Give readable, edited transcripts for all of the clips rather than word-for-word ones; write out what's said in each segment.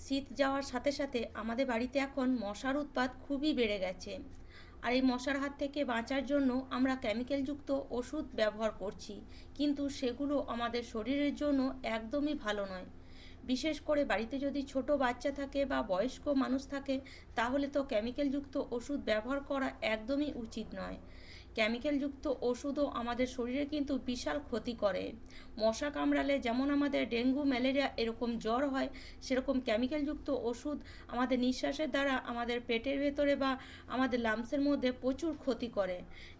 শীত যাওয়ার সাথে সাথে আমাদের বাড়িতে এখন মশার উৎপাত খুবই বেড়ে গেছে। আর এই মশার হাত থেকে বাঁচার জন্য আমরা কেমিক্যালযুক্ত ওষুধ ব্যবহার করছি, কিন্তু সেগুলো আমাদের শরীরের জন্য একদমই ভালো নয়। বিশেষ করে বাড়িতে যদি ছোট বাচ্চা থাকে বা বয়স্ক মানুষ থাকে, তাহলে তো কেমিক্যালযুক্ত ওষুধ ব্যবহার করা একদমই উচিত নয়। কেমিক্যালযুক্ত ওষুধও আমাদের শরীরে কিন্তু বিশাল ক্ষতি করে। মশা কামড়ালে যেমন আমাদের ডেঙ্গু ম্যালেরিয়া এরকম জ্বর হয়, সেরকম কেমিক্যালযুক্ত ওষুধ আমাদের নিঃশ্বাসের দ্বারা আমাদের পেটের ভেতরে বা আমাদের লামসের মধ্যে প্রচুর ক্ষতি করে।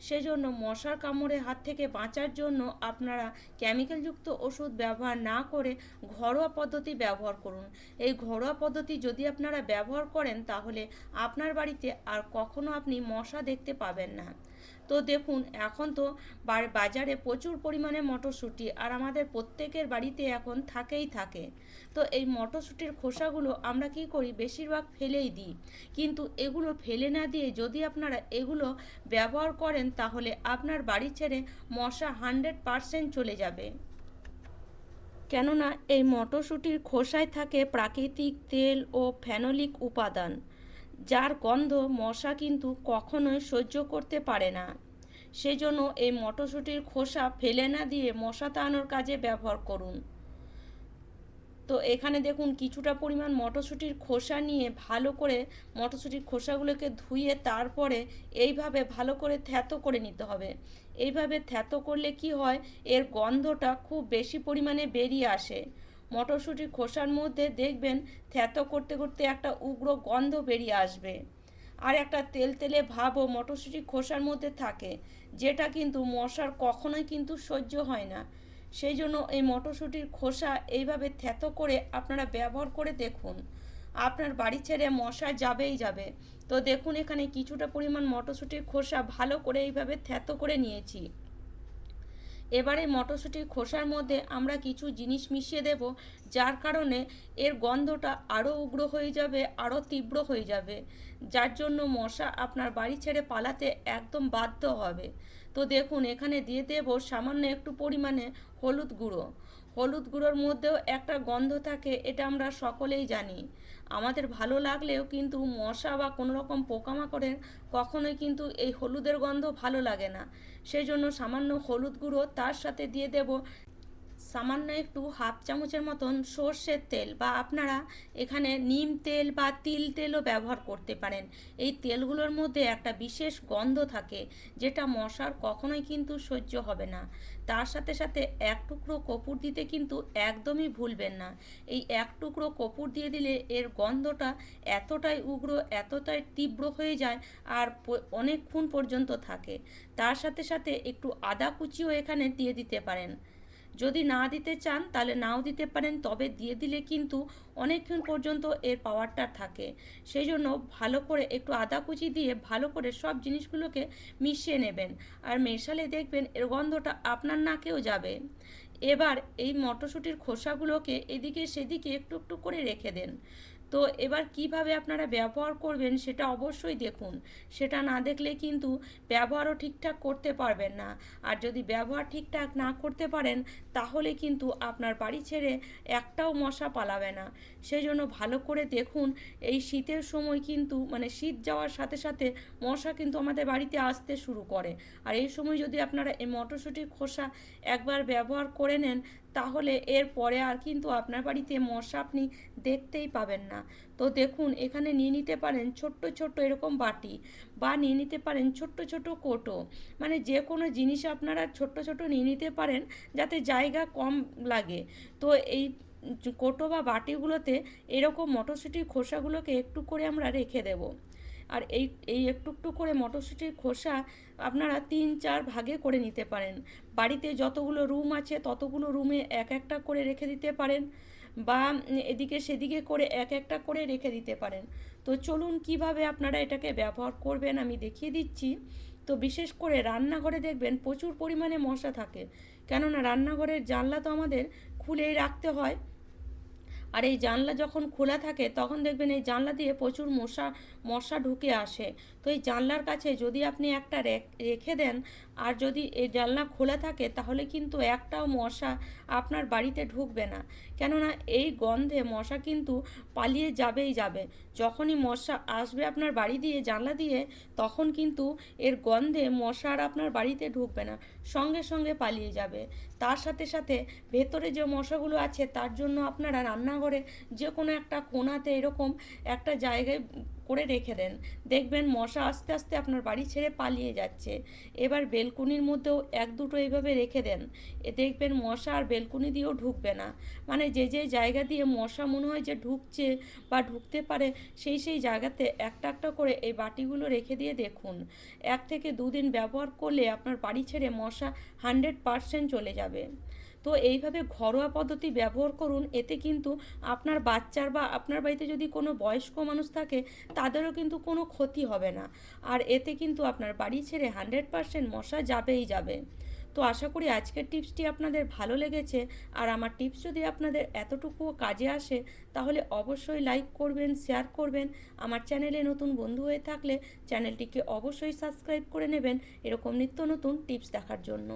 সেজন্য মশার কামড়ের হাত থেকে বাঁচার জন্য আপনারা কেমিক্যালযুক্ত ওষুধ ব্যবহার না করে ঘরোয়া পদ্ধতি ব্যবহার করুন। এই ঘরোয়া পদ্ধতি যদি আপনারা ব্যবহার করেন, তাহলে আপনার বাড়িতে আর কখনো আপনি মশা দেখতে পাবেন না। তো দেখুন, এখন তো বাজারে প্রচুর পরিমাণে মটরশুঁটি, আর আমাদের প্রত্যেকের বাড়িতে এখন থাকেই থাকে। তো এই মটরশুঁটির খোসাগুলো আমরা কি করি, বেশিরভাগ ফেলেই দিই। কিন্তু এগুলো ফেলে না দিয়ে যদি আপনারা এগুলো ব্যবহার করেন, তাহলে আপনার বাড়ি ছেড়ে মশা 100% চলে যাবে। কেননা এই মটরশুঁটির খোসায় থাকে প্রাকৃতিক তেল ও ফেনোলিক উপাদান, যার গন্ধ মশা কিন্তু কখনোই সহ্য করতে পারে না। সেজন্য এই মটরশুঁটির খোসা ফেলে না দিয়ে মশা তাড়ানোর কাজে ব্যবহার করুন। তো এখানে দেখুন, কিছুটা পরিমাণ মটরশুঁটির খোসা নিয়ে ভালো করে মটরশুঁটির খোসাগুলোকে ধুয়ে তারপরে এইভাবে ভালো করে থ্যাতো করে নিতে হবে। এইভাবে থ্যাতো করলে কি হয়, এর গন্ধটা খুব বেশি পরিমাণে বেরিয়ে আসে। মটরশুঁটির খোসার মধ্যে দেখবেন থ্যাতো করতে করতে একটা উগ্র গন্ধ বেরিয়ে আসবে। আর একটা তেলতেলে ভাবও মটরশুঁটির খোসার মধ্যে থাকে, যেটা কিন্তু মশার কখনোই কিন্তু সহ্য হয় না। সেই জন্য এই মটরশুঁটির খোসা এইভাবে থ্যাতো করে আপনারা ব্যবহার করে দেখুন, আপনার বাড়ি ছেড়ে মশা যাবেই যাবে। তো দেখুন, এখানে কিছুটা পরিমাণ মটরশুঁটির খোসা ভালো করে এইভাবে থ্যাতো করে নিয়েছি। এবারে মটরশুঁটির খোসার মধ্যে আমরা কিছু জিনিস মিশিয়ে দেব, যার কারণে এর গন্ধটা আরও উগ্র হয়ে যাবে, আরও তীব্র হয়ে যাবে, যার জন্য মশা আপনার বাড়ি ছেড়ে পালাতে একদম বাধ্য হবে। তো দেখুন, এখানে দিয়ে দেব সামান্য একটু পরিমাণে হলুদ গুঁড়ো। হলুদ গুঁড়োর মধ্যেও একটা গন্ধ থাকে, এটা আমরা সকলেই জানি। আমাদের ভালো লাগলেও কিন্তু মশা বা কোনো রকম পোকামাকড়ের কখনোই কিন্তু এই হলুদের গন্ধ ভালো লাগে না। সেই জন্য সামান্য হলুদ গুঁড়ো, তার সাথে দিয়ে দেব সামান্য একটু হাফ চামচের মতন সর্ষের তেল, বা আপনারা এখানে নিম তেল বা তিল তেলও ব্যবহার করতে পারেন। এই তেলগুলোর মধ্যে একটা বিশেষ গন্ধ থাকে, যেটা মশার কখনোই কিন্তু সহ্য হবে না। তার সাথে সাথে এক টুকরো কপুর দিতে কিন্তু একদমই ভুলবেন না। এই এক টুকরো কপুর দিয়ে দিলে এর গন্ধটা এতটাই উগ্র, এতটাই তীব্র হয়ে যায়, আর অনেকক্ষণ পর্যন্ত থাকে। তার সাথে সাথে একটু আদা কুচিও এখানে দিয়ে দিতে পারেন। যদি না দিতে চান তাহলে নাও দিতে পারেন, তবে দিয়ে দিলে কিন্তু অনেকক্ষণ পর্যন্ত এর পাওয়ারটা থাকে। সেই জন্য ভালো করে একটু আদা কুচি দিয়ে ভালো করে সব জিনিসগুলোকে মিশিয়ে নেবেন, আর মেশালে দেখবেন এর গন্ধটা আপনার নাকেও যাবে। এবার এই মটরশুঁটির খোসাগুলোকে এদিকে সেদিকে একটু একটু করে রেখে দেন। তো এবার কিভাবে আপনারা ব্যবহার করবেন সেটা অবশ্যই দেখুন, সেটা না দেখলে কিন্তু ব্যবহারও ঠিকঠাক করতে পারবেন না। আর যদি ব্যবহার ঠিকঠাক না করতে পারেন, তাহলে কিন্তু আপনার বাড়ি ছেড়ে একটাও মশা পালাবে না। সেই জন্য ভালো করে দেখুন, এই শীতের সময় কিন্তু মানে শীত যাওয়ার সাথে সাথে মশা কিন্তু আমাদের বাড়িতে আসতে শুরু করে। আর এই সময় যদি আপনারা এই মটরশুঁটির খোসা একবার ব্যবহার করে নেন, তাহলে এর পরে আর কিন্তু আপনার বাড়িতে মশা আপনি দেখতেই পাবেন না। তো দেখুন, এখানে নিয়ে নিতে পারেন ছোট্ট ছোট্ট এরকম বাটি, বা নিয়ে নিতে পারেন ছোট্ট ছোট কোটো। মানে যে কোনো জিনিস আপনারা ছোট্ট ছোট নিয়ে নিতে পারেন, যাতে জায়গা কম লাগে। তো এই কোটো বা বাটিগুলোতে এরকম মটরশুঁটির খোসাগুলোকে একটু করে আমরা রেখে দেব। আর এই এই একটু একটু করে মটরশুঁটির খোসা আপনারা 3-4 ভাগে করে নিতে পারেন। বাড়িতে যতগুলো রুম আছে ততগুলো রুমে এক একটা করে রেখে দিতে পারেন, বা এদিকে সেদিকে করে এক একটা করে রেখে দিতে পারেন। তো চলুন, কিভাবে আপনারা এটাকে ব্যবহার করবেন আমি দেখিয়ে দিচ্ছি। তো বিশেষ করে রান্নাঘরে দেখবেন প্রচুর পরিমাণে মশা থাকে, কেননা রান্নাঘরের জানলা তো আমাদের খুলেই রাখতে হয়। আর এই জানলা যখন খোলা থাকে তখন দেখবেন এই জানলা দিয়ে প্রচুর মশা ঢুকে আসে। তো এই জানলার কাছে যদি আপনি একটা রেখে দেন, আর যদি এই জানলা খোলা থাকে, তাহলে কিন্তু একটাও মশা আপনার বাড়িতে ঢুকবে না। কেননা এই গন্ধে মশা কিন্তু পালিয়ে যাবেই যাবে। যখনই মশা আসবে আপনার বাড়ি দিয়ে জানলা দিয়ে, তখন কিন্তু এর গন্ধে মশা আর আপনার বাড়িতে ঢুকবে না, সঙ্গে সঙ্গে পালিয়ে যাবে। তার সাথে সাথে ভেতরে যে মশাগুলো আছে তার জন্য আপনারা রান্নাঘরে যে কোনো একটা কোণাতে এরকম একটা জায়গায় করে রেখে দেন, দেখবেন মশা আস্তে আস্তে আপনার বাড়ি ছেড়ে পালিয়ে যাচ্ছে। এবার বেলকুনির মধ্যেও এক দুটো এইভাবে রেখে দেন, দেখবেন মশা আর বেলকুনি দিয়েও ঢুকবে না। মানে যে যে জায়গা দিয়ে মশা মনে হয় যে ঢুকছে বা ঢুকতে পারে, সেই জায়গাতে একটা একটা করে এই বাটিগুলো রেখে দিয়ে দেখুন, 1 থেকে 2 দিন ব্যবহার করলে আপনার বাড়ি ছেড়ে মশা 100% চলে যাবে। তো এইভাবে ঘরোয়া পদ্ধতি ব্যবহার করুন, এতে কিন্তু আপনার বাচ্চার বা আপনার বাড়িতে যদি কোনো বয়স্ক মানুষ থাকে তাদেরও কিন্তু কোনো ক্ষতি হবে না। আর এতে কিন্তু আপনার বাড়ি ছেড়ে 100% মশা যাবেই যাবে। তো আশা করি আজকের টিপসটি আপনাদের ভালো লেগেছে। আর আমার টিপস যদি আপনাদের এতটুকুও কাজে আসে, তাহলে অবশ্যই লাইক করবেন, শেয়ার করবেন। আমার চ্যানেলে নতুন বন্ধু হয়ে থাকলে চ্যানেলটিকে অবশ্যই সাবস্ক্রাইব করে নেবেন এরকম নিত্য নতুন টিপস দেখার জন্য।